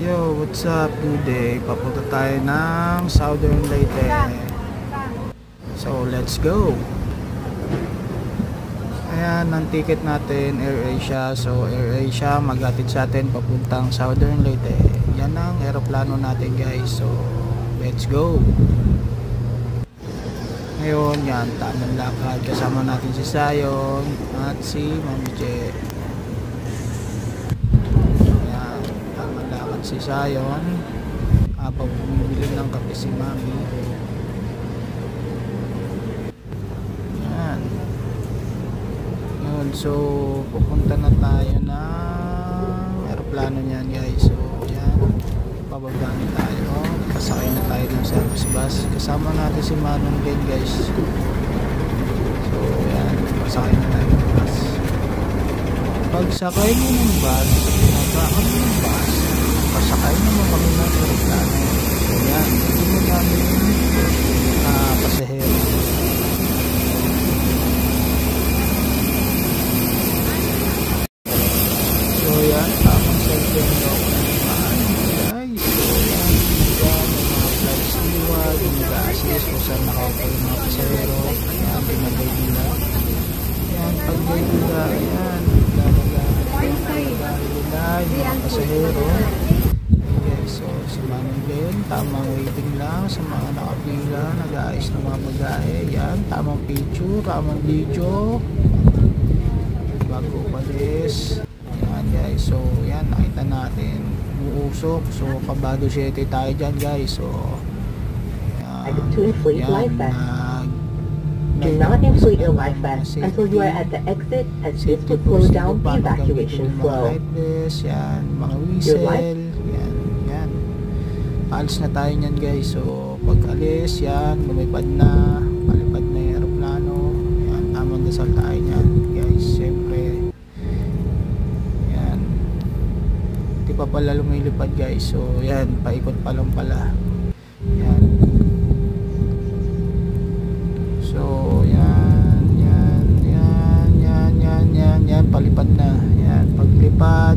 Yo, what's up? Good day. Papunta tayo ng Southern Leyte. So, let's go. Ayan, ang ticket natin, AirAsia. So, AirAsia maghatid sa atin papuntang Southern Leyte. Yan ang eroplano natin, guys. So, let's go. Ngayon, yan, tamang lakad. Kasama natin si Sayon at si Mami Je. Si Sayon habang bumibili ng kape si Mami. Yan. Yun, so pupunta na tayo ng aeroplano niyan, guys. So yan, pababa na tayo, pasakay na tayo ng service bus. Kasama natin si Manong din, guys. So yan, pasakay na tayo ng bus. Pagsakay mo ng bus, nagkakam ng bus, pasakay naman kami ng aeroplano. So yan, hindi mo namin pasahero. So yan, tamang cellphone daw ko na naman, guys. So yan, yan, may mga flight steward, yung nag-a-assist kung saan nakaupo yung mga pasahero. Yan, pinagay nila. Yan, pag-gay nila, yan, yung mga pasahero. So, si Manong din, tamang waiting lang sa mga nakapila, nag-aayos ng mga bagahe. Yan, tamang picture, tamang video bago umalis. Yan, guys. So, yan, nakita natin uusok. So, kabado 7 tayo dyan, guys. So, yan, do not inflate your life vest until you are at the exit as this would slow down the evacuation flow. Yan, mga whistle. Yan, yan. Paalis na tayo nyan, guys. So, pag alis, yan, lumipad na, palipad na yung aeroplano. Yan, tamang dasal tayo nyan, guys. Siyempre, yan. Hindi pa pala lumilipad, guys. So, yan, paikot pa lang pala. Yan. So, yan, palipad na. Yan, paglipad,